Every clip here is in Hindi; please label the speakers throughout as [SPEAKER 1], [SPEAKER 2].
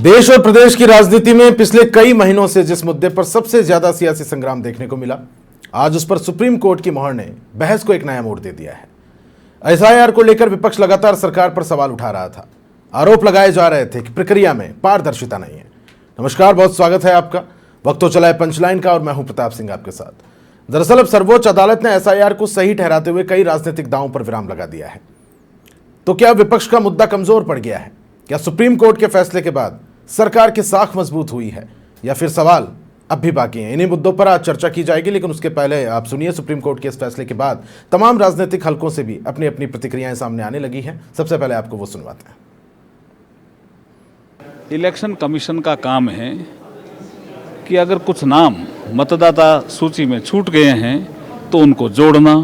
[SPEAKER 1] देश और प्रदेश की राजनीति में पिछले कई महीनों से जिस मुद्दे पर सबसे ज्यादा सियासी संग्राम देखने को मिला, आज उस पर सुप्रीम कोर्ट की मोहर ने बहस को एक नया मोड़ दे दिया है। एसआईआर को लेकर विपक्ष लगातार सरकार पर सवाल उठा रहा था। आरोप लगाए जा रहे थे कि प्रक्रिया में पारदर्शिता नहीं है। नमस्कार, बहुत स्वागत है आपका। वक्त तो चला है पंचलाइन का और मैं हूं प्रताप सिंह आपके साथ। दरअसल अब सर्वोच्च अदालत ने एसआईआर को सही ठहराते हुए कई राजनीतिक दांवों पर विराम लगा दिया है। तो क्या विपक्ष का मुद्दा कमजोर पड़ गया है? क्या सुप्रीम कोर्ट के फैसले के बाद सरकार की साख मजबूत हुई है, या फिर सवाल अब भी बाकी हैं? इन्हीं मुद्दों पर आज चर्चा की जाएगी, लेकिन उसके पहले आप सुनिए सुप्रीम कोर्ट के इस फैसले के बाद तमाम राजनीतिक हलकों से भी अपनी अपनी प्रतिक्रियाएं सामने आने लगी हैं। सबसे पहले आपको वो सुनवाते हैं।
[SPEAKER 2] इलेक्शन कमीशन का काम है कि अगर कुछ नाम मतदाता सूची में छूट गए हैं तो उनको जोड़ना,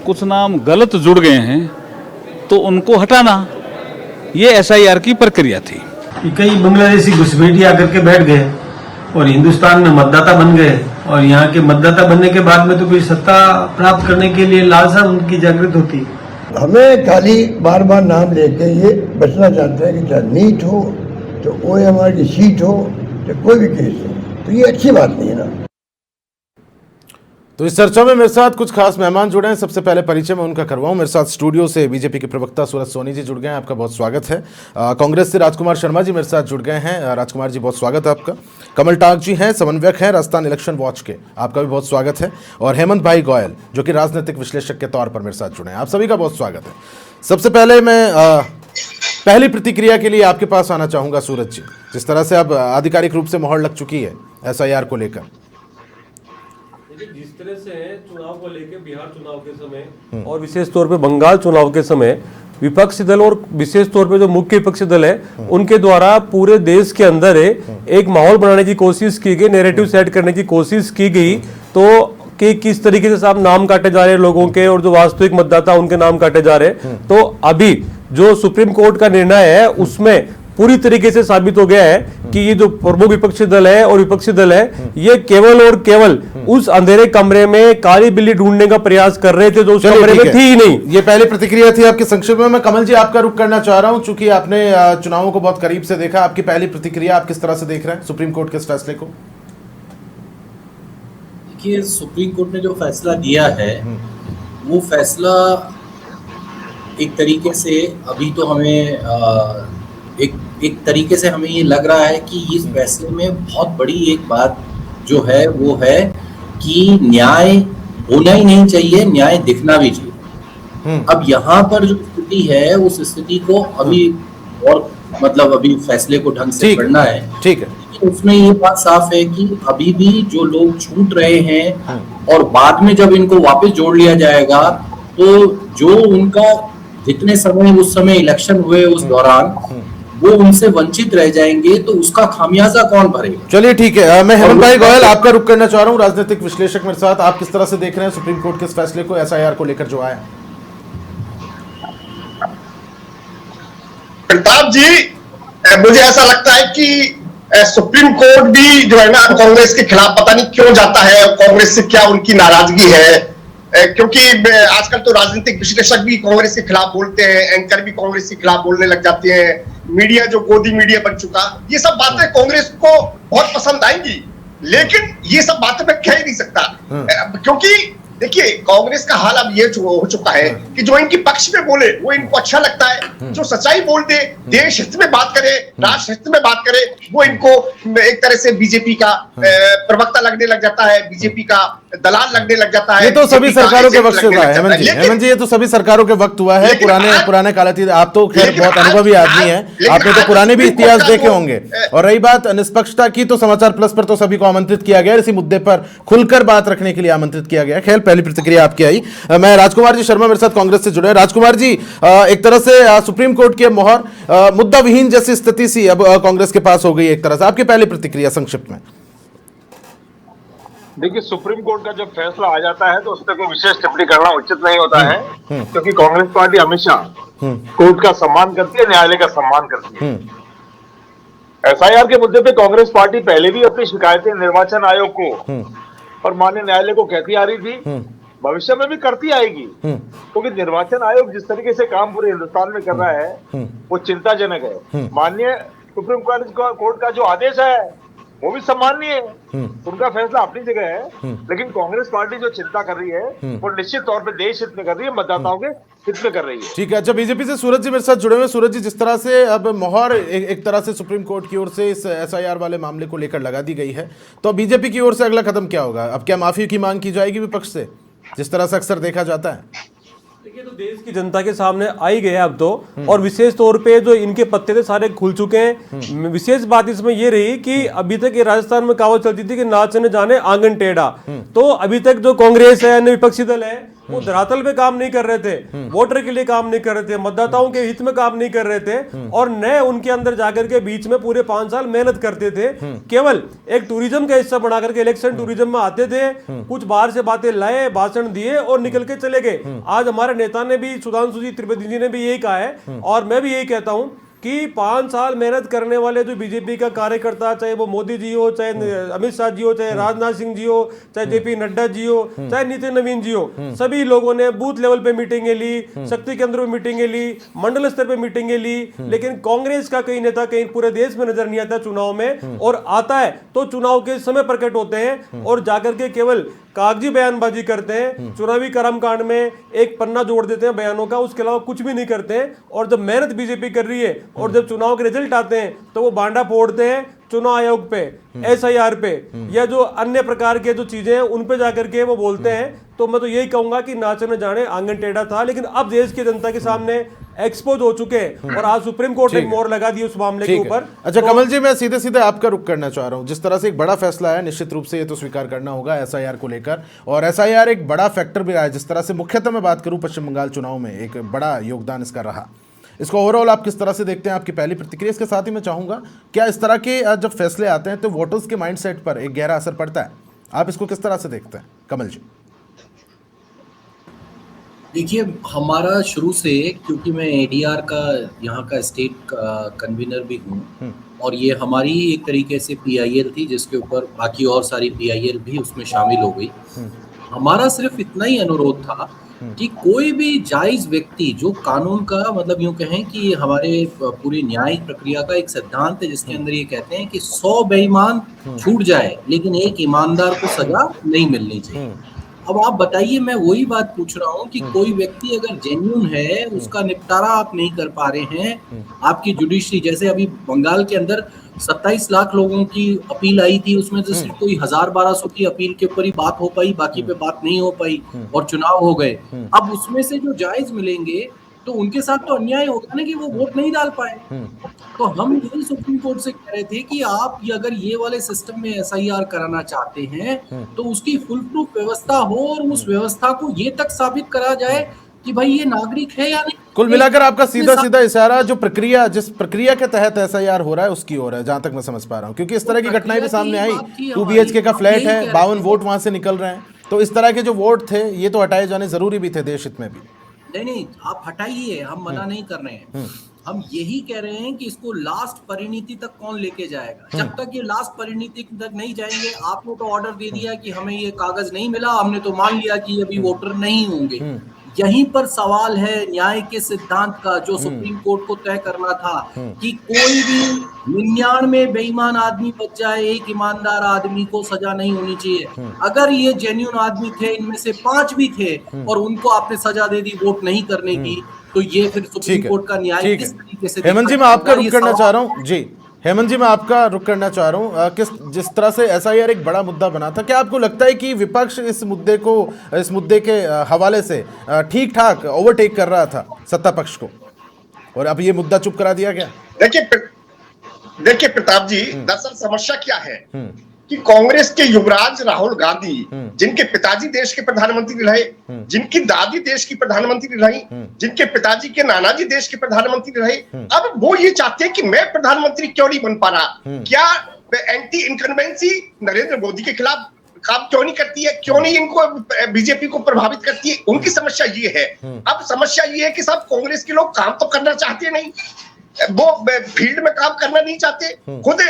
[SPEAKER 2] कुछ नाम गलत जुड़ गए हैं तो उनको हटाना। ये एसआईआर की प्रक्रिया थी
[SPEAKER 3] कि कई बांग्लादेशी घुसपैठी आकर के बैठ गए और हिंदुस्तान में मतदाता बन गए, और यहाँ के मतदाता बनने के बाद में तो कोई सत्ता प्राप्त करने के लिए लालसा उनकी जागृत होती।
[SPEAKER 4] हमें खाली बार बार नाम लेके ये बचना चाहते हैं कि चाहे नीट हो, तो ओएमआर की सीट हो, तो कोई भी केस हो, तो ये अच्छी बात नहीं है ना।
[SPEAKER 1] तो इस चर्चा में मेरे साथ कुछ खास मेहमान जुड़े हैं। सबसे पहले परिचय मैं उनका करवाऊं। मेरे साथ स्टूडियो से बीजेपी के प्रवक्ता सूरज सोनी जी जुड़ गए हैं, आपका बहुत स्वागत है। कांग्रेस से राजकुमार शर्मा जी मेरे साथ जुड़ गए हैं। राजकुमार जी, बहुत स्वागत है आपका। कमल टाक जी हैं, समन्वयक हैं राजस्थान इलेक्शन वॉच के, आपका भी बहुत स्वागत है। और हेमंत भाई गोयल जो कि राजनीतिक विश्लेषक के तौर पर मेरे साथ जुड़े हैं, आप सभी का बहुत स्वागत है। सबसे पहले मैं पहली प्रतिक्रिया के लिए आपके पास आना चाहूँगा सूरज जी। जिस तरह से अब आधिकारिक रूप से मोहर लग चुकी है एसआईआर को लेकर,
[SPEAKER 5] जिस तरह से चुनाव को लेकर बिहार चुनाव के समय और विशेष तौर पे बंगाल चुनाव के समय विपक्षी दल और विशेष तौर पे जो मुख्य विपक्षी दल है उनके द्वारा पूरे देश के अंदर एक माहौल बनाने की कोशिश की गई, नैरेटिव सेट करने की कोशिश की गई, तो कि किस तरीके से साहब नाम काटे जा रहे हैं लोगों के और जो वास्तविक मतदाता उनके नाम काटे जा रहे हैं। तो अभी जो सुप्रीम कोर्ट का निर्णय है उसमें पूरी तरीके से साबित हो गया है कि ये जो प्रमुख विपक्षी दल है और विपक्षी दल है, ये केवल और केवल उस अंधेरे कमरे में काली बिल्ली ढूंढने का प्रयास कर रहे थे जो उस कमरे में थी ही नहीं।
[SPEAKER 1] ये पहली प्रतिक्रिया थी आपके। संक्षिप्त में मैं कमल जी आपका रुख करना चाह रहा हूं, चूंकि आपने चुनावों को बहुत करीब से देखा। आपकी पहली प्रतिक्रिया, आप किस तरह से देख रहे हैं सुप्रीम कोर्ट के इस फैसले को?
[SPEAKER 6] देखिए, सुप्रीम कोर्ट ने जो फैसला दिया है वो फैसला एक तरीके से अभी तो हमें एक तरीके से हमें ये लग रहा है कि इस फैसले में बहुत बड़ी एक बात जो है वो है कि न्याय होना ही नहीं चाहिए, न्याय दिखना भी चाहिए। अब यहाँ पर जो स्थिति है उस स्थिति को अभी और मतलब अभी फैसले को ढंग से पढ़ना है। ठीक है, उसमें ये बात साफ है कि अभी भी जो लोग छूट रहे हैं और बाद में जब इनको वापस जोड़ लिया जाएगा तो जो उनका जितने समय उस समय इलेक्शन हुए उस दौरान वो उनसे वंचित रह जाएंगे, तो उसका खामियाजा कौन भरेगा?
[SPEAKER 1] चलिए ठीक है, मैं हेमंत भाई गोयल आपका रुख करना चाह रहा हूँ, राजनीतिक विश्लेषक मेरे साथ। आप किस तरह से देख रहे हैं सुप्रीम कोर्ट के इस फैसले को एसआईआर को लेकर जो आया?
[SPEAKER 7] प्रताप जी, मुझे ऐसा लगता है कि सुप्रीम कोर्ट भी जो है ना कांग्रेस के खिलाफ पता नहीं क्यों जाता है, कांग्रेस से क्या उनकी नाराजगी है, क्योंकि आजकल तो राजनीतिक विश्लेषक भी कांग्रेस के खिलाफ बोलते हैं, एंकर भी कांग्रेस के खिलाफ बोलने लग जाते हैं, मीडिया जो गोदी मीडिया बन चुका, ये सब बातें कांग्रेस को बहुत पसंद आएंगी, लेकिन ये सब बातें मैं कह ही नहीं सकता, क्योंकि देखिए कांग्रेस का हाल अब ये हो चुका है कि जो इनकी पक्ष में बोले वो इनको अच्छा लगता है, जो सच्चाई बोल दे, देश हित में बात करे, राष्ट्र हित में बात करे, वो इनको एक तरह से बीजेपी का प्रवक्ता लगने लग जाता है, बीजेपी का दलाल लगने लग जाता है।
[SPEAKER 1] ये तो सभी सरकारों के वक्त हुआ है हेमंत जी, ये तो सभी सरकारों के वक्त हुआ है। पुराने कालातीत, आप तो खैर बहुत अनुभवी आदमी हैं, आपने तो पुराने भी इतिहास देखे होंगे। और रही बात निष्पक्षता की, तो समाचार प्लस पर तो सभी को आमंत्रित किया गया, इसी मुद्दे पर खुलकर बात रखने के लिए आमंत्रित किया गया। खैर, पहली प्रतिक्रिया आपकी आई। मैं राजकुमार जी शर्मा मेरे साथ कांग्रेस से जुड़े हैं। राजकुमार जी, एक तरह से सुप्रीम कोर्ट की मोहर मुद्दा विहीन जैसी स्थिति सी अब कांग्रेस के पास हो गई एक तरह से, आपकी पहली प्रतिक्रिया संक्षिप्त में?
[SPEAKER 8] देखिए, सुप्रीम कोर्ट का जब फैसला आ जाता है तो उस पर कोई विशेष टिप्पणी करना उचित नहीं होता है, क्योंकि कांग्रेस पार्टी हमेशा कोर्ट का सम्मान करती है, न्यायालय का सम्मान करती है। एसआईआर के मुद्दे पे कांग्रेस पार्टी पहले भी अपनी शिकायतें निर्वाचन आयोग को और माननीय न्यायालय को कहती आ रही थी, भविष्य में भी करती आएगी, क्योंकि निर्वाचन आयोग जिस तरीके से काम पूरे हिंदुस्तान में कर रहा है वो चिंताजनक है। माननीय सुप्रीम कोर्ट का जो आदेश है वो भी सम्माननीय है, उनका फैसला अपनी जगह है। लेकिन कांग्रेस पार्टी जो चिंता कर रही है वो निश्चित तौर पे देश हित में कर रही है, मतदाताओं के हित में कर रही है।
[SPEAKER 1] ठीक है। अच्छा, बीजेपी से सूरज जी मेरे साथ जुड़े हुए। सूरज जी, जिस तरह से अब मोहर एक तरह से सुप्रीम कोर्ट की ओर से इस एसआईआर वाले मामले को लेकर लगा दी गई है, तो बीजेपी की ओर से अगला कदम क्या होगा? अब क्या माफी की मांग की जाएगी विपक्ष से, जिस तरह से अक्सर देखा जाता है?
[SPEAKER 5] देखिए, तो देश की जनता के सामने आ ही गया अब तो, और विशेष तौर पे जो इनके पत्ते थे सारे खुल चुके हैं। विशेष बात इसमें ये रही कि अभी तक ये राजस्थान में कहावत चलती थी कि नाचने जाने आंगन टेढ़ा। तो अभी तक जो कांग्रेस है, अन्य विपक्षी दल है, वो धरातल पे काम नहीं कर रहे थे, वोटर के लिए काम नहीं कर रहे थे, मतदाताओं के हित में काम नहीं कर रहे थे, और न उनके अंदर जाकर के बीच में पूरे 5 साल मेहनत करते थे। केवल एक टूरिज्म का हिस्सा बना करके इलेक्शन टूरिज्म में आते थे, कुछ बाहर से बातें लाए, भाषण दिए और निकल के चले गए। आज हमारे नेता ने भी, सुधांशु जी त्रिवेदी जी ने भी यही कहा है, और मैं भी यही कहता हूं कि 5 साल मेहनत करने वाले जो बीजेपी का कार्यकर्ता, चाहे वो मोदी जी हो, चाहे अमित शाह जी हो, चाहे राजनाथ सिंह जी हो, चाहे जेपी नड्डा जी हो, चाहे नितिन नवीन जी हो, सभी लोगों ने बूथ लेवल पे मीटिंगें ली, शक्ति केंद्र पे मीटिंगें ली, मंडल स्तर पे मीटिंगें ली, लेकिन कांग्रेस का कई नेता कहीं पूरे देश में नजर नहीं आता चुनाव में, और आता है तो चुनाव के समय प्रकट होते हैं और जाकर के केवल कागजी बयानबाजी करते हैं, चुनावी कर्मकांड में एक पन्ना जोड़ देते हैं बयानों का, उसके अलावा कुछ भी नहीं करते हैं। और जब मेहनत बीजेपी कर रही है और जब चुनाव के रिजल्ट आते हैं तो वो बांडा फोड़ते हैं चुनाव आयोग पे, एसआईआर पे, या जो अन्य प्रकार के जो चीजें हैं उन पे जाकर के वो बोलते हैं। तो मैं तो यही कहूंगा कि नाचे न जाने आंगन टेढ़ा था, लेकिन अब देश की जनता के सामने एक्सपोज हो चुके हैं और आज सुप्रीम कोर्ट ने मोहर लगा दी उस मामले के ऊपर।
[SPEAKER 1] अच्छा, कमल जी, मैं सीधे सीधे आपका रुख करना चाह रहा हूं। जिस तरह से एक बड़ा फैसला है, निश्चित रूप से ये तो स्वीकार करना होगा एसआईआर को लेकर, और एसआईआर एक बड़ा फैक्टर भी रहा है। जिस तरह से मुख्यतः मैं बात करूं, पश्चिम बंगाल चुनाव में एक बड़ा योगदान इसका रहा। इसको ओवरऑल आप किस तरह से देखते हैं? आपकी पहली प्रतिक्रिया। इसके साथ ही मैं चाहूंगा, क्या इस तरह के जब फैसले आते हैं तो वोटर्स के माइंडसेट पर एक गहरा असर पड़ता है? आप इसको किस तरह से देखते हैं, कमल जी?
[SPEAKER 6] देखिए, हमारा शुरू से, क्योंकि मैं एडीआर का यहाँ का स्टेट कन्वीनर भी हूँ, और ये हमारी एक तरीके से पीआईएल थी जिसके ऊपर बाकी और सारी पीआईएल भी उसमें शामिल हो गई। हमारा सिर्फ इतना ही अनुरोध था कि कोई भी जायज व्यक्ति जो कानून का, मतलब यूं कहें कि हमारे पूरी न्यायिक प्रक्रिया का एक सिद्धांत है जिसके अंदर ये कहते हैं कि 100 बेईमान छूट जाए लेकिन एक ईमानदार को सजा नहीं मिलनी चाहिए। अब आप बताइए, मैं वही बात पूछ रहा हूँ कि कोई व्यक्ति अगर जेन्युइन है, उसका निपटारा आप नहीं कर पा रहे हैं, आपकी जुडिशरी, जैसे अभी बंगाल के अंदर 27 लाख लोगों की अपील आई थी, उसमें से सिर्फ कोई 1000-1200 की अपील के ऊपर ही बात हो पाई, बाकी पे बात नहीं हो पाई और चुनाव हो गए। अब उसमें से जो जायज मिलेंगे तो उनके साथ तो अन्याय होगा ना कि वो वोट नहीं डाल पाए। तो हम यही सुप्रीम कोर्ट से कह रहे थे कि आप अगर ये वाले सिस्टम में एसआईआर कराना चाहते हैं तो उसकी फुल प्रूफ व्यवस्था हो और उस व्यवस्था को ये तक साबित करा जाए कि भाई ये नागरिक है या नहीं।
[SPEAKER 1] कुल मिलाकर आपका सीधा सीधा इशारा जो प्रक्रिया, जिस प्रक्रिया के तहत एसआईआर हो रहा है उसकी ओर है, जहां तक मैं समझ पा रहा हूं, क्योंकि इस तरह की घटनाएं भी सामने आई। 2 BHK का फ्लैट है, 52 वोट वहां से निकल रहे हैं, तो इस तरह के जो वोट थे ये तो हटाए जाने जरूरी भी थे देश हित में भी।
[SPEAKER 6] नहीं, आप हटाइए, हम मना नहीं कर रहे हैं, हम यही कह रहे हैं कि इसको लास्ट परिणति तक कौन लेके जाएगा। जब तक ये लास्ट परिणति तक नहीं जाएंगे, आपने तो ऑर्डर दे दिया कि हमें ये कागज नहीं मिला, हमने तो मान लिया कि अभी वोटर नहीं होंगे। यहीं पर सवाल है न्याय के सिद्धांत का, जो सुप्रीम कोर्ट को तय करना था कि कोई भी 99 बेईमान आदमी बच जाए, एक ईमानदार आदमी को सजा नहीं होनी चाहिए। अगर ये जेन्युइन आदमी थे, इनमें से 5 भी थे और उनको आपने सजा दे दी वोट नहीं करने की, तो ये फिर सुप्रीम कोर्ट का न्याय किस तरीके से?
[SPEAKER 1] हेमंत जी, मैं आपका रुख करना चाह रहा हूँ। जी हेमंत जी, मैं आपका रुख करना चाह रहा हूँ। जिस तरह से एसआईआर एक बड़ा मुद्दा बना था, क्या आपको लगता है कि विपक्ष इस मुद्दे के हवाले से ठीक ठाक ओवरटेक कर रहा था सत्ता पक्ष को, और अब ये मुद्दा चुप करा दिया गया?
[SPEAKER 7] देखिए प्रताप जी, दरअसल समस्या क्या है कि कांग्रेस के युवराज राहुल गांधी, जिनके पिताजी देश के प्रधानमंत्री रहे, जिनकी दादी देश की प्रधानमंत्री रही, जिनके पिताजी के नानाजी देश के प्रधानमंत्री रहे, अब वो ये चाहते हैं कि मैं प्रधानमंत्री क्यों नहीं बन पा रहा? क्या एंटी इनकम्बेंसी नरेंद्र मोदी के खिलाफ काम क्यों नहीं करती है? क्यों नहीं इनको बीजेपी को प्रभावित करती है? उनकी समस्या ये है। अब समस्या ये है कि साहब कांग्रेस के लोग काम तो करना चाहते नहीं, वो फील्ड में काम करना नहीं चाहते। खुद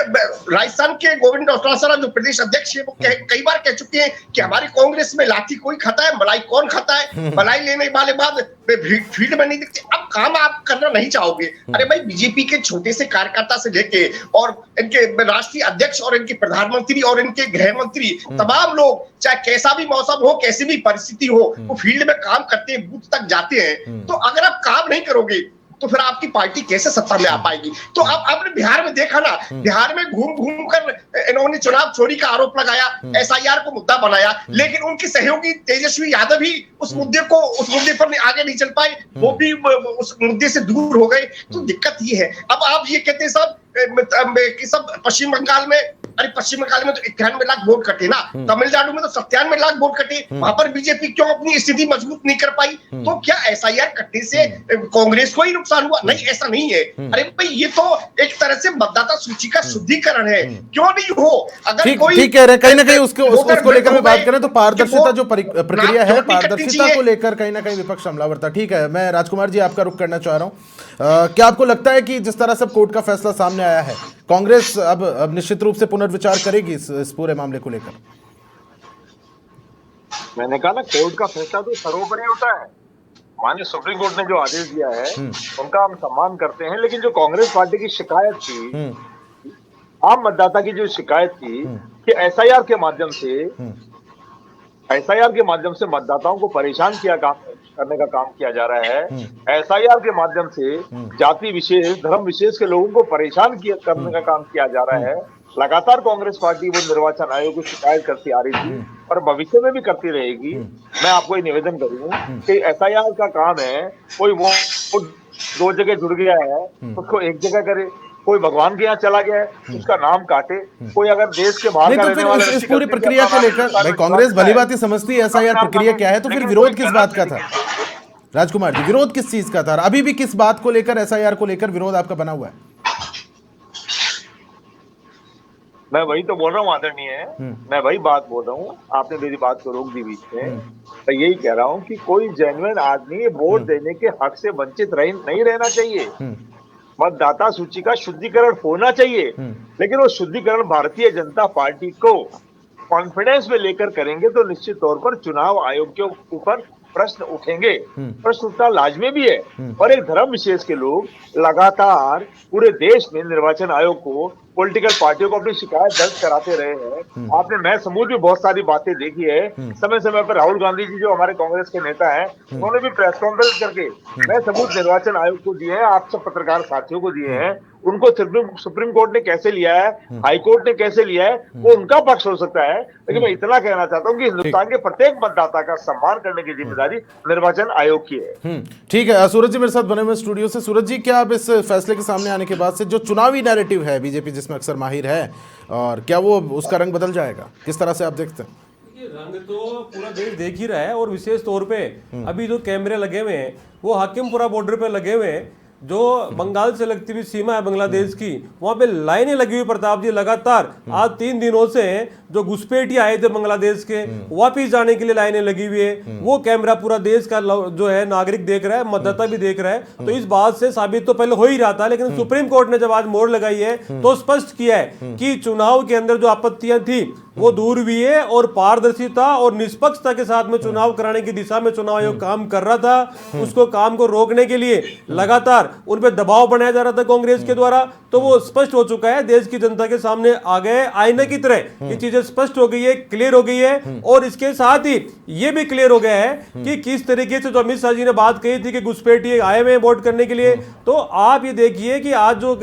[SPEAKER 7] राजस्थान के गोविंद डोटासरा जो प्रदेश अध्यक्ष है वो कई बार कह चुके हैं कि हमारी कांग्रेस में लाठी कोई खाता है, मलाई कौन खाता है, मलाई लेने वाले बाद फील्ड में नहीं दिखते। अब काम आप करना नहीं चाहोगे। अरे भाई, बीजेपी के छोटे से कार्यकर्ता से लेके और इनके राष्ट्रीय अध्यक्ष और इनके प्रधानमंत्री और इनके गृह मंत्री, तमाम लोग चाहे कैसा भी मौसम हो, कैसी भी परिस्थिति हो, वो फील्ड में काम करते हैं, बूथ तक जाते हैं। तो अगर आप काम नहीं करोगे तो फिर आपकी पार्टी कैसे सत्ता में आ पाएगी? तो अब आपने बिहार में देखा ना, बिहार में घूम घूम कर इन्होंने चुनाव चोरी का आरोप लगाया, एसआईआर को मुद्दा बनाया, लेकिन उनके सहयोगी तेजस्वी यादव ही उस मुद्दे पर आगे नहीं चल पाए, वो भी उस मुद्दे से दूर हो गए। तो दिक्कत ये है। अब आप ये कहते हैं सब कि सब पश्चिम बंगाल में, अरे पश्चिम बंगाल में तो 91 लाख वोट कटे ना, तमिलनाडु में तो 97 लाख वोट कटे, वहां पर बीजेपी क्यों अपनी स्थिति मजबूत नहीं कर पाई? तो क्या एसआईआर कटने से कांग्रेस को ही नुकसान हुआ? नहीं, ऐसा नहीं है। अरे भाई, ये तो एक तरह से मतदाता सूची का शुद्धिकरण है, क्यों नहीं हो? अगर कोई
[SPEAKER 1] ठीक कह रहे हैं, कहीं ना कहीं उसको लेकर में बात करें तो पारदर्शिता जो प्रक्रिया है, पारदर्शिता को लेकर कहीं ना कहीं विपक्ष हमलावर था। ठीक है, मैं राजकुमार जी आपका रुख करना चाह रहा हूँ। क्या आपको लगता है कि जिस तरह से कोर्ट का फैसला सामने आया है, कांग्रेस अब निश्चित रूप से पुनर्विचार करेगी इस पूरे मामले को लेकर?
[SPEAKER 8] मैंने कहा ना, कोर्ट का फैसला तो सर्वोपरि होता है। माननीय सुप्रीम कोर्ट ने जो आदेश दिया है उनका हम सम्मान करते हैं, लेकिन जो कांग्रेस पार्टी की शिकायत थी, आम मतदाता की जो शिकायत थी कि एसआईआर के माध्यम से मतदाताओं को परेशान करने का काम किया जा रहा है, एसआईआर के माध्यम से जाति विशेष, धर्म विशेष के लोगों को परेशान करने का काम किया जा रहा है। लगातार कांग्रेस पार्टी वो निर्वाचन आयोग को शिकायत करती आ रही थी और भविष्य में भी करती रहेगी। मैं आपको ये निवेदन करूंगा कि एसआईआर का काम है, कोई वो दो जगह जुड़ गया है उसको एक जगह करे, कोई भगवान के यहाँ चला गया है उसका नाम काटे, कोई अगर देश के बाहर
[SPEAKER 1] नहीं, तो फिर इस पूरी प्रक्रिया को लेकर भाई कांग्रेस भली बात ही समझती है एसआईआर प्रक्रिया क्या है, तो फिर विरोध किस बात का था? राजकुमार जी, विरोध किस चीज का था? अभी भी किस बात को लेकर, एसआईआर को लेकर विरोध आपका बना हुआ है?
[SPEAKER 8] मैं वही तो बोल रहा हूँ आदरणीय है, मैं वही बात बोल रहा हूँ। आपने मेरी बात को रोक दी बीच में। मैं यही कह रहा हूँ कि कोई जेन्युइन आदमी वोट देने के हक से वंचित नहीं रहना चाहिए। मतदाता सूची का शुद्धिकरण होना चाहिए, लेकिन वो शुद्धिकरण भारतीय जनता पार्टी को कॉन्फिडेंस में लेकर करेंगे तो निश्चित तौर पर चुनाव आयोग के ऊपर प्रश्न उठेंगे। प्रश्न उठना लाजमी भी है। और एक धर्म विशेष के लोग लगातार पूरे देश में निर्वाचन आयोग को, पॉलिटिकल पार्टियों को अपनी शिकायत दर्ज कराते रहे हैं। आपने मैं समूह भी बहुत सारी बातें देखी है। समय समय पर राहुल गांधी जी जो हमारे कांग्रेस के नेता हैं, उन्होंने भी प्रेस कॉन्फ्रेंस करके मैं सबूत निर्वाचन आयोग को दिए हैं, आप सब पत्रकार साथियों को दिए हैं। उनको सुप्रीम कोर्ट ने कैसे लिया है, हाई कोर्ट ने कैसे लिया है, वो उनका पक्ष हो सकता है, लेकिन मैं इतना कहना चाहता हूँ कि हिंदुस्तान के प्रत्येक मतदाता का सम्मान करने की जिम्मेदारी निर्वाचन आयोग की है।
[SPEAKER 1] ठीक है, सूरज जी मेरे साथ बने हुए स्टूडियो से। सूरज जी, क्या आप इस फैसले के सामने आने के बाद से जो चुनावी नैरेटिव है बीजेपी जिसमें अक्सर माहिर है, और क्या वो उसका रंग बदल जाएगा? किस तरह से आप देखते हैं?
[SPEAKER 5] रंग तो पूरा देश देख ही रहा है, और विशेष तौर पे अभी जो कैमरे लगे हुए हैं वो हाकिमपुरा बॉर्डर पे लगे हुए हैं, जो बंगाल से लगती हुई सीमा है बांग्लादेश की, वहां पे लाइनें लगी हुई। प्रताप जी, लगातार आज 3 दिनों से जो घुसपैठिए आए थे बांग्लादेश के, वापिस जाने के लिए लाइनें लगी हुई है। वो कैमरा पूरा देश का जो है नागरिक देख रहा है, मतदाता भी देख रहा है। तो इस बात से साबित तो पहले हो ही रहा था, लेकिन सुप्रीम कोर्ट ने जब आज मोहर लगाई है तो स्पष्ट किया है कि चुनाव के अंदर जो आपत्तियां थी वो दूर हुई है, और पारदर्शिता और निष्पक्षता के साथ में चुनाव कराने की दिशा में चुनाव आयोग काम कर रहा था। उसको काम को रोकने के लिए लगातार उन पे दबाव बनाया जा रहा था कांग्रेस के द्वारा। तो वो स्पष्ट हो चुका है, देश की जनता के सामने आ गए आईने की तरह। ये चीजें स्पष्ट हो गई है, क्लियर हो गई है। और इसके साथ ही ये भी क्लियर हो गया है कि किस तरीके से जो अमित शाह जी ने बात कही थी कि घुसपैठिए आए हुए वोट करने के लिए। तो आप ये देखिए कि आज जो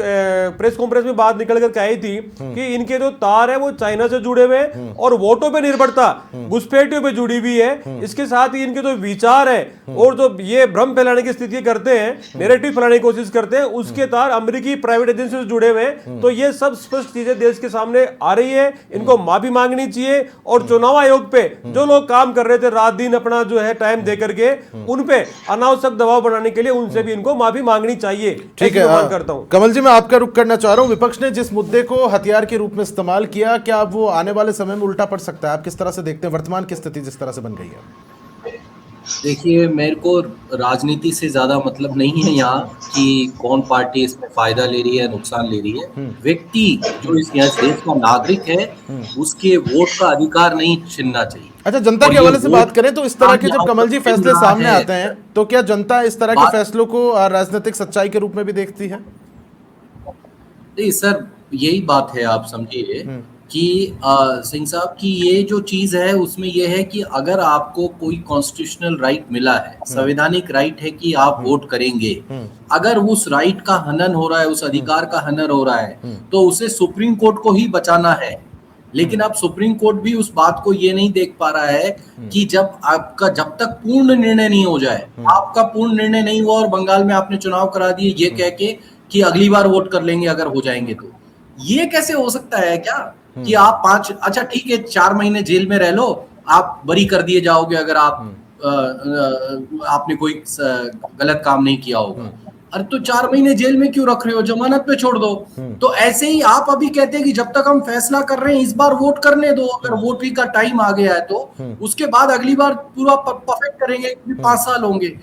[SPEAKER 5] प्रेस कॉन्फ्रेंस में बात निकल कर आई थी कि इनके जो तार है वो चाइना से जुड़े हुए और वोटों पे निर्भरता घुसपैठियों पे जुड़ी हुई है। इसके साथ ही इनके जो विचार है और जो ये भ्रम फैलाने की स्थिति करते हैं, नैरेटिव फैलाने की कोशिश करते हैं, उसके तार अमेरिकी प्राइवेट एजेंसी से जुड़े हुए हैं। तो ये सब स्पष्ट चीजें देश के सामने आ रही है। इनको माफी मांगनी चाहिए, और चुनाव आयोग पे जो लोग काम कर रहे थे रात दिन अपना जो है टाइम दे करके, उन पे अनावश्यक दबाव बनाने के लिए उनसे भी इनको माफी मांगनी चाहिए।
[SPEAKER 1] ठीक है, मांग करता हूं। कमल जी, मैं आपका रुख करना चाह रहा हूं। विपक्ष ने जिस मुद्दे को हथियार के रूप में इस्तेमाल किया, क्या वो आने वाले समय में उल्टा पड़ सकता है? आप किस तरह से देखते हैं वर्तमान की स्थिति जिस तरह से बन गई है?
[SPEAKER 6] देखिए, मेरे को राजनीति से ज्यादा मतलब नहीं है यहाँ कि कौन पार्टी इसमें फायदा ले रही है नुकसान ले रही है। व्यक्ति जो इस देश का नागरिक है उसके वोट का अधिकार नहीं छीनना चाहिए।
[SPEAKER 1] अच्छा, जनता
[SPEAKER 6] और
[SPEAKER 1] के
[SPEAKER 6] ये
[SPEAKER 1] हवाले से बात
[SPEAKER 6] वोट
[SPEAKER 1] करें तो इस तरह के जब
[SPEAKER 6] यहाँ
[SPEAKER 1] कमल जी
[SPEAKER 6] पर
[SPEAKER 1] फैसले
[SPEAKER 6] मिल रहा
[SPEAKER 1] सामने
[SPEAKER 6] है।
[SPEAKER 1] आते हैं तो क्या जनता इस तरह के
[SPEAKER 6] बात-
[SPEAKER 1] फैसलों को राजनीतिक सच्चाई के रूप में भी देखती है?
[SPEAKER 6] नहीं सर, यही बात है, आप समझिए कि सिंह साहब की ये जो चीज है उसमें ये है कि अगर आपको कोई कॉन्स्टिट्यूशनल राइट मिला है, संवैधानिक राइट है कि आप वोट करेंगे, अगर उस राइट का हनन हो रहा है, उस अधिकार का हनन हो रहा है, तो उसे सुप्रीम कोर्ट को ही बचाना है। लेकिन अब सुप्रीम कोर्ट भी उस बात को ये नहीं देख पा रहा है कि जब तक पूर्ण निर्णय नहीं हो जाए, आपका पूर्ण निर्णय नहीं हुआ और बंगाल में आपने चुनाव करा दिए ये कह के कि अगली बार वोट कर लेंगे अगर हो जाएंगे तो, ये कैसे हो सकता है क्या कि आप अच्छा ठीक है 4 महीने जेल में रह लो, आप बरी कर दिए जाओगे अगर आपने कोई गलत काम नहीं किया होगा। अरे तो 4 महीने जेल में क्यों रख रहे हो, जमानत पे छोड़ दो। तो ऐसे ही आप अभी कहते हैं कि जब तक हम फैसला कर रहे हैं इस बार वोट करने दो, अगर वोटिंग का टाइम आ गया है तो उसके बाद अगली बार पूरा परफेक्ट करेंगे, 5 साल होंगे।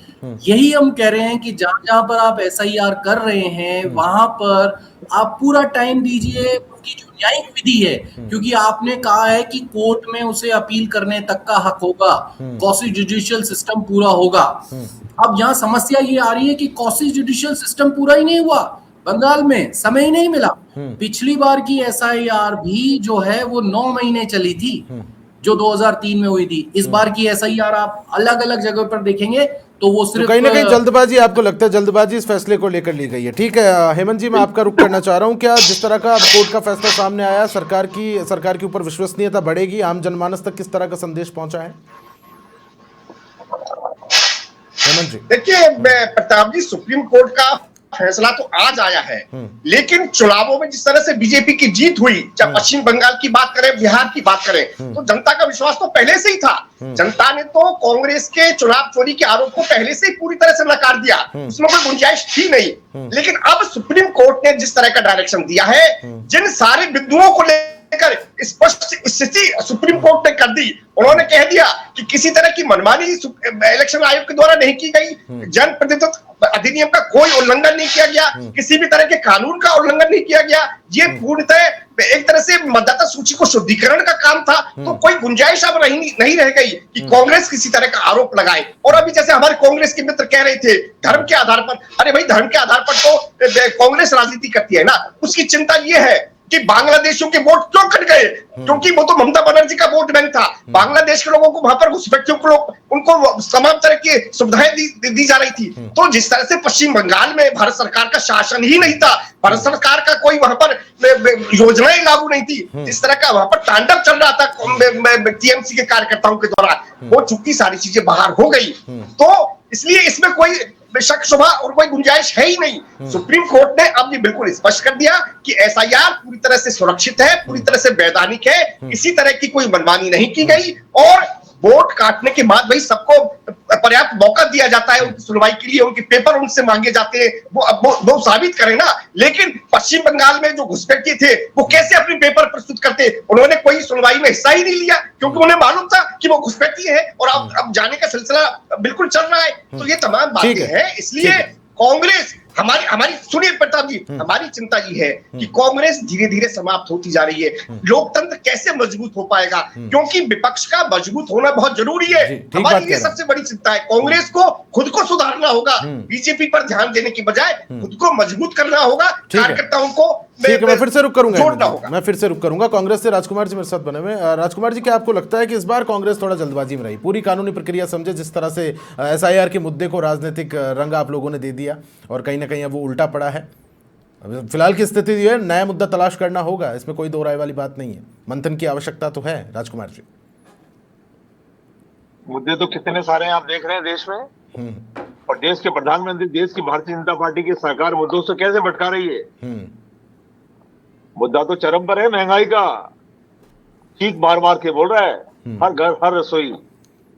[SPEAKER 6] यही हम कह रहे हैं कि जहां जहां पर आप SIR कर रहे हैं वहां पर आप पूरा टाइम दीजिए, उसकी जो न्यायिक विधि है, क्योंकि आपने कहा है कि कोर्ट में उसे अपील करने तक का हक होगा, क्वासी जुडिशियल सिस्टम पूरा होगा। अब यहाँ समस्या ये आ रही है कि क्वासी जुडिशियल सिस्टम पूरा ही नहीं हुआ, बंगाल में समय ही नहीं मिला। पिछली बार की SIR भी जो है वो 9 महीने चली थी, जो 2003 में हुई थी। इस बार की SIR आप अलग अलग जगह पर देखेंगे तो वो सिर्फ
[SPEAKER 1] कहीं ना कहीं जल्दबाजी, आपको लगता है जल्दबाजी इस फैसले को लेकर ली गई है? ठीक है हेमंत जी, मैं आपका रुख करना चाह रहा हूं। क्या जिस तरह का कोर्ट का फैसला सामने आया, सरकार के ऊपर विश्वसनीयता बढ़ेगी? आम जनमानस तक किस तरह का संदेश पहुंचा है हेमंत जी?
[SPEAKER 7] देखिए प्रताप जी, सुप्रीम कोर्ट का फैसला तो आज आया है, लेकिन चुनावों में जिस तरह से बीजेपी की जीत हुई, चाहे पश्चिम बंगाल की बात करें, बिहार की बात करें, तो जनता का विश्वास तो पहले से ही था। जनता ने तो कांग्रेस के चुनाव चोरी के आरोप को पहले से ही पूरी तरह से नकार दिया, उसमें कोई गुंजाइश थी नहीं। लेकिन अब सुप्रीम कोर्ट ने जिस तरह का डायरेक्शन दिया है, जिन सारे बिंदुओं को लेकर स्पष्ट स्थिति सुप्रीम कोर्ट ने कर दी, उन्होंने कह दिया कि किसी तरह की मनमानी इलेक्शन आयोग के द्वारा नहीं की गई, जनप्रतिनिधित्व अधिनियम का कोई उल्लंघन नहीं किया गया, किसी भी तरह के कानून का उल्लंघन नहीं किया गया। ये पूर्णतः एक तरह से मतदाता सूची को शुद्धिकरण का काम था। तो कोई गुंजाइश अब नहीं रह गई कि कांग्रेस किसी तरह का आरोप लगाए। और अभी जैसे हमारे कांग्रेस के मित्र कह रहे थे धर्म के आधार पर, अरे भाई धर्म के आधार पर तो कांग्रेस राजनीति करती है ना। उसकी चिंता ये है कि बांग्लादेशियों के वोट क्यों कट गए, क्योंकि वो तो ममता बनर्जी का वोट बैंक था। बांग्लादेश के लोगों को वहां पर घुसपैठियों को उनको तमाम तरह की सुविधाएं दी जा रही थी। तो जिस तरह से पश्चिम बंगाल में भारत सरकार का शासन ही नहीं था, भारत सरकार का कोई वहां पर योजनाएं लागू नहीं थी, जिस तरह का वहां पर तांडव चल रहा था TMC के कार्यकर्ताओं के द्वारा, वो चूंकि सारी चीजें बाहर हो गई, तो इसलिए इसमें कोई शक शुबा और कोई गुंजाइश है ही नहीं। सुप्रीम कोर्ट ने अब ये बिल्कुल स्पष्ट कर दिया कि SIR पूरी तरह से सुरक्षित है, पूरी तरह से वैधानिक है, किसी तरह की कोई मनमानी नहीं की गई, और वोट काटने के बाद भाई सबको पर्याप्त मौका दिया जाता है उनकी सुनवाई के लिए, उनके पेपर उनसे मांगे जाते हैं, वो साबित करें ना। लेकिन पश्चिम बंगाल में जो घुसपैठिए थे वो कैसे अपने पेपर प्रस्तुत करते, उन्होंने कोई सुनवाई में हिस्सा ही नहीं लिया, क्योंकि उन्हें मालूम था कि वो घुसपैठिए है और अब जाने का सिलसिला बिल्कुल चल रहा है। तो ये तमाम बातें हैं, इसलिए कांग्रेस हमारी सुनिए प्रताप जी, हमारी चिंता ये है कि कांग्रेस धीरे धीरे समाप्त होती जा रही है। लोकतंत्र कैसे मजबूत हो पाएगा, क्योंकि विपक्ष का मजबूत होना बहुत जरूरी है। हमारी ये सबसे बड़ी चिंता है। कांग्रेस को खुद को सुधारना होगा, बीजेपी पर ध्यान देने की बजाय खुद को मजबूत करना होगा, कार्यकर्ताओं को
[SPEAKER 1] मैं फिर से रुक करूंगा कांग्रेस से राजकुमार जी मेरे साथ बने हुए। राजकुमार जी, क्या आपको लगता है कि इस बार कांग्रेस थोड़ा जल्दबाजी में रही? पूरी कानूनी प्रक्रिया समझे, जिस तरह से SIR के मुद्दे को राजनीतिक रंग आप लोगों ने दे दिया और कहीं ना कहीं अब वो उल्टा पड़ा है। फिलहाल की स्थिति ये है, नया मुद्दा तलाश करना होगा, इसमें कोई दो राय वाली बात नहीं है, मंथन की आवश्यकता तो है। राजकुमार जी,
[SPEAKER 8] मुद्दे तो कितने सारे हैं आप देख रहे हैं देश में, और देश के प्रधानमंत्री देश की भारतीय जनता पार्टी की सरकार मुद्दों से कैसे भटका रही है। मुद्दा तो चरम पर है, महंगाई का चीख मार मार के बोल रहा है हर घर हर रसोई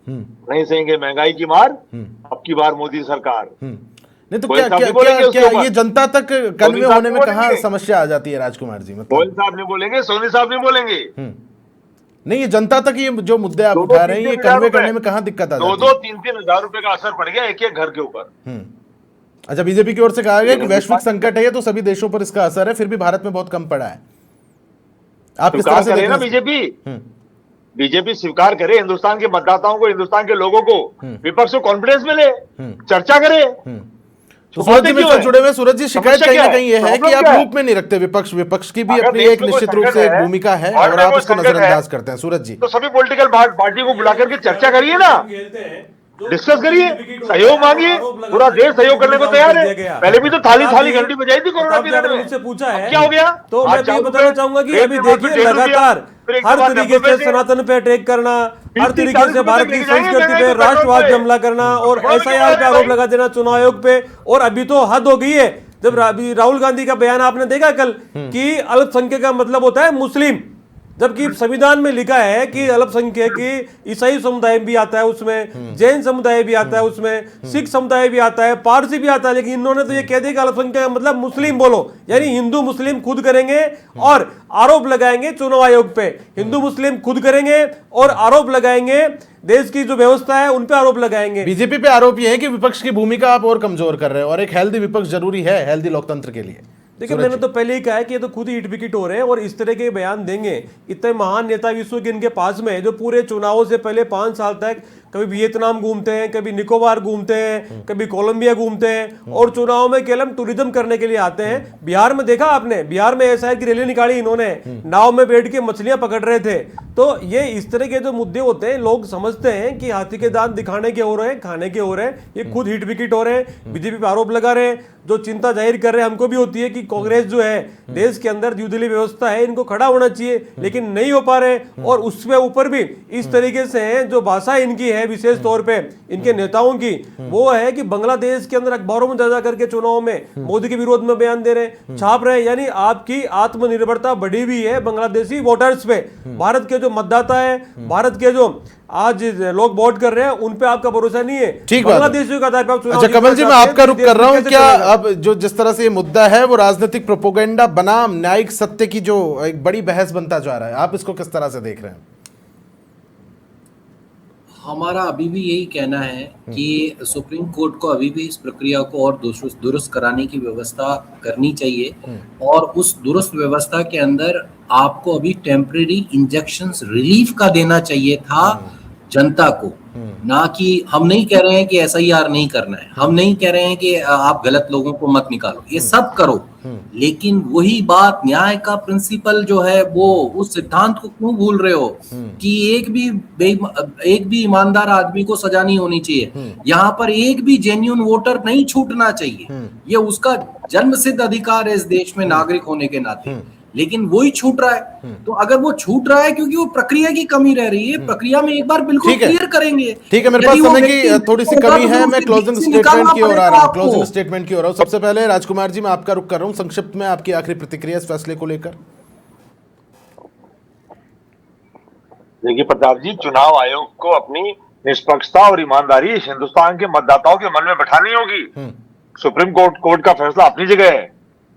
[SPEAKER 8] नहीं सहेंगे महंगाई की मार, अब की बार मोदी सरकार।
[SPEAKER 1] नहीं तो क्या ये जनता तक कन्वे होने में कहाँ समस्या आ जाती है राजकुमार जी? मतलब
[SPEAKER 8] गोयल साहब नहीं बोलेंगे, सोनी साहब नहीं बोलेंगे,
[SPEAKER 1] नहीं, ये जनता तक ये जो मुद्दे आप उठा रहे हैं, ये कन्वे करने में कहाँ दिक्कत आ जाती है?
[SPEAKER 8] 2-3 हजार रुपए का असर पड़ गया एक एक घर के ऊपर।
[SPEAKER 1] अच्छा, बीजेपी की ओर से कहा गया कि वैश्विक संकट है, तो सभी देशों पर इसका असर है, फिर भी भारत में बहुत कम पड़ा है। आप किस तरह से देख रहे हैं?
[SPEAKER 8] बीजेपी स्वीकार करे, हिंदुस्तान के मतदाताओं को, हिंदुस्तान के लोगों को, विपक्ष को कॉन्फिडेंस मिले, चर्चा करे।
[SPEAKER 1] तो सूरज जी भी साथ जुड़े हुए। सूरज जी, शिकायत कहीं ना कहीं ये है कि आप लूप में नहीं रखते विपक्ष की भी अपनी एक निश्चित रूप से एक भूमिका है और आप उसको नजरअंदाज करते हैं। सूरज जी,
[SPEAKER 8] तो सभी पॉलिटिकल पार्टी को बुला करके चर्चा करिए ना, डिस्कस करिए, सहयोग मांगिए, पूरा देश सहयोग करने को तैयार है। पहले भी तो थाली घंटी बजाई थी कोरोना पीरियड में,
[SPEAKER 5] मुझसे पूछा है
[SPEAKER 8] क्या हो गया?
[SPEAKER 5] तो मैं ये बताना चाहूंगा कि अभी देखिए लगातार हर तरीके से सनातन पे अटैक करना, हर तरीके से भारत की संस्कृति पे राष्ट्रवाद हमला करना और SIR का आरोप लगा देना चुनाव आयोग पे। और अभी तो हद हो गई है, जब राहुल गांधी का बयान आपने देखा कल कि अल्पसंख्यक का मतलब होता है मुस्लिम, जबकि संविधान में लिखा है कि अल्पसंख्यक की ईसाई समुदाय भी आता है उसमें, जैन समुदाय भी आता है उसमें, सिख समुदाय भी आता है, पारसी भी आता है। लेकिन इन्होंने तो ये कह दिया कि अल्पसंख्यक मतलब मुस्लिम बोलो, यानी हिंदू मुस्लिम खुद करेंगे और आरोप लगाएंगे चुनाव आयोग पे। हिंदू मुस्लिम खुद करेंगे और आरोप लगाएंगे, देश की जो व्यवस्था है उन पे आरोप लगाएंगे।
[SPEAKER 1] बीजेपी पे आरोप ये है कि विपक्ष की भूमिका आप और कमजोर कर रहे हैं और एक हेल्दी विपक्ष जरूरी है हेल्दी लोकतंत्र के लिए।
[SPEAKER 5] देखिए, मैंने तो पहले ही कहा है कि ये तो खुद ही हिट विकेट हो रहे हैं और इस तरह के बयान देंगे। इतने महान नेता विश्व के इनके पास में है जो पूरे चुनावों से पहले 5 साल तक कभी वियतनाम घूमते हैं, कभी निकोबार घूमते हैं, कभी कोलंबिया घूमते हैं और चुनाव में केवल टूरिज्म करने के लिए आते हैं। बिहार में देखा आपने, बिहार में SIR की रैली निकाली इन्होंने, नाव में बैठ के मछलियां पकड़ रहे थे। तो ये इस तरह के जो मुद्दे होते हैं, लोग समझते हैं कि हाथी के दांत दिखाने के हो रहे हैं, खाने के हो रहे हैं, ये खुद हिट विकेट हो रहे हैं। बीजेपी पे आरोप लगा रहे हैं, जो चिंता जाहिर कर रहे हैं हमको भी होती है कि कांग्रेस जो है देश के अंदर द्विदलीय व्यवस्था है, इनको खड़ा होना चाहिए, लेकिन नहीं हो पा रहे। और उसमें ऊपर भी इस तरीके से है जो भाषा इनकी है विशेष तौर पे इनके नेताओं की, वो है कि बांग्लादेश के अंदर अखबारों में जा करके चुनाव में मोदी के विरोध में बयान दे रहे हैं, छाप रहे हैं। यानी आपकी आत्मनिर्भरता बढ़ी हुई है बांग्लादेशी वोटर्स पे। भारत के जो मतदाता है, भारत के जो आज लोग वोट कर रहे हैं, उन पे आपका भरोसा नहीं है।
[SPEAKER 1] ठीक
[SPEAKER 5] बांग्लादेशियों का आधार पर।
[SPEAKER 1] अच्छा कमल जी, मैं आपका रुख कर रहा हूं। क्या अब जो जिस तरह से ये मुद्दा है वो राजनीतिक प्रोपोगेंडा बनाम न्यायिक सत्य की जो एक बड़ी बहस बनता जा रहा है, आप इसको किस तरह से देख रहे हैं?
[SPEAKER 6] हमारा अभी भी यही कहना है कि सुप्रीम कोर्ट को अभी भी इस प्रक्रिया को और दुरुस्त कराने की व्यवस्था करनी चाहिए और उस दुरुस्त व्यवस्था के अंदर आपको अभी टेम्परेरी इंजेक्शंस रिलीफ का देना चाहिए था जनता को। ना कि हम नहीं कह रहे हैं कि SIR नहीं करना है, हम नहीं कह रहे हैं कि आप गलत लोगों को मत निकालो, ये सब करो, लेकिन वही बात न्याय का प्रिंसिपल जो है वो उस सिद्धांत को क्यों भूल रहे हो कि एक भी ईमानदार आदमी को सजा नहीं होनी चाहिए। यहाँ पर एक भी जेन्युइन वोटर नहीं छूटना चाहिए, ये उसका जन्मसिद्ध अधिकार है इस देश में नागरिक होने के नाते, लेकिन वो ही छूट रहा है। तो अगर वो छूट रहा है क्योंकि वो प्रक्रिया की कमी रह रही है, प्रक्रिया में एक बार बिल्कुल क्लियर करेंगे।
[SPEAKER 1] ठीक है, मेरे पास समय की थोड़ी सी कमी है, मैं क्लोजिंग स्टेटमेंट की ओर आ रहा हूँ। क्लोजिंग स्टेटमेंट की ओर सबसे पहले राजकुमार जी, मैं आपका रुख कर रहा हूँ, संक्षिप्त में आपकी आखिरी प्रतिक्रिया इस फैसले को लेकर।
[SPEAKER 8] देखिए प्रताप जी, चुनाव आयोग को अपनी निष्पक्षता और ईमानदारी हिंदुस्तान के मतदाताओं के मन में बैठानी होगी। सुप्रीम कोर्ट का फैसला अपनी जगह है,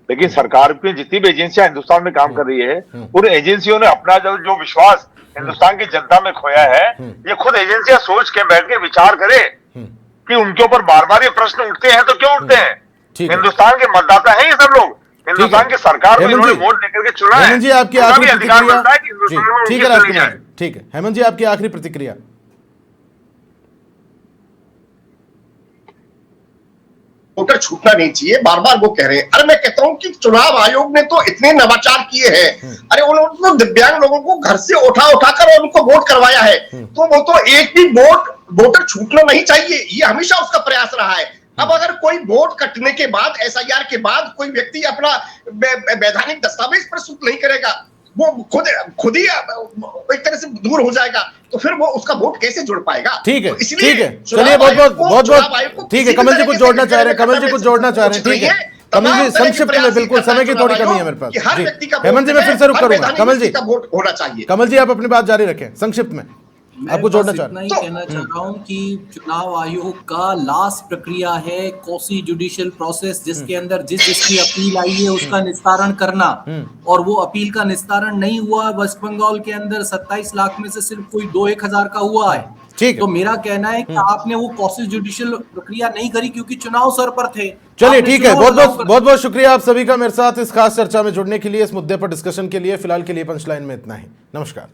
[SPEAKER 8] लेकिन सरकार की जितनी भी एजेंसियां हिंदुस्तान में काम कर रही है, उन एजेंसियों ने अपना जो विश्वास हिंदुस्तान की जनता में खोया है, ये खुद एजेंसियां सोच के बैठ के विचार करे कि उनके ऊपर बार बार ये प्रश्न उठते हैं तो क्यों उठते हैं। हिंदुस्तान के मतदाता है ये सब लोग, हिंदुस्तान की सरकार को इन्होंने वोट देकर के चुना है।
[SPEAKER 1] हेमंत जी, आपकी आखिरी प्रतिक्रिया। ठीक है राजकुमार, ठीक है हेमंत जी, आपकी आखिरी प्रतिक्रिया।
[SPEAKER 7] वोटर छूटना नहीं चाहिए, बार बार वो कह रहे हैं। अरे मैं कहता हूं कि चुनाव आयोग ने तो इतने नवाचार किए हैं। अरे उन्होंने तो दिव्यांग लोगों को घर से उठाकर और उनको वोट करवाया है, तो वो तो एक भी वोटर छूटना नहीं चाहिए, ये हमेशा उसका प्रयास रहा है। अब अगर कोई वोट कटने के बाद SIR के बाद कोई व्यक्ति अपना वैधानिक दस्तावेज प्रस्तुत नहीं करेगा, वो खुद ही एक तरह से दूर हो जाएगा, तो फिर वो उसका वोट कैसे जुड़ पाएगा?
[SPEAKER 1] ठीक है,
[SPEAKER 7] इसलिए
[SPEAKER 1] ठीक है, चलिए बहुत ठीक है। कमल जी कुछ जोड़ना चाह रहे हैं, कमल जी कुछ जोड़ना चाह रहे हैं, ठीक है कमल जी, संक्षिप्त में, बिल्कुल समय की थोड़ी कमी है मेरे पास। हेमंत जी, मैं फिर से रुक करूंगा। कमल जी,
[SPEAKER 7] वोट होना चाहिए।
[SPEAKER 1] कमल जी, आप अपनी बात जारी रखें संक्षिप्त में।
[SPEAKER 6] मैं
[SPEAKER 1] आपको जोड़ना
[SPEAKER 6] बस
[SPEAKER 1] चाह
[SPEAKER 6] इतना
[SPEAKER 1] रहे
[SPEAKER 6] ही कहना चाह रहा हूँ कि चुनाव आयोग का लास्ट प्रक्रिया है कोसी जुडिशियल प्रोसेस, जिसके अंदर जिसकी अपील आई है उसका निस्तारण करना, और वो अपील का निस्तारण नहीं हुआ। वेस्ट बंगाल के अंदर 27 लाख में से सिर्फ कोई 2-1 हजार का हुआ है।
[SPEAKER 1] ठीक है।
[SPEAKER 6] तो मेरा कहना है कि आपने वो कोसी जुडिशियल प्रक्रिया नहीं करी क्योंकि चुनाव सर पर थे।
[SPEAKER 1] चलिए
[SPEAKER 6] आपने
[SPEAKER 1] ठीक है,
[SPEAKER 6] चुनाव
[SPEAKER 1] बहुत
[SPEAKER 6] लगाओ
[SPEAKER 1] बहुत
[SPEAKER 6] कर-
[SPEAKER 1] बहुत बहुत शुक्रिया आप सभी का मेरे साथ इस खास चर्चा में जुड़ने के लिए, इस मुद्दे पर डिस्कशन के लिए। फिलहाल के लिए पंचलाइन में इतना ही। नमस्कार।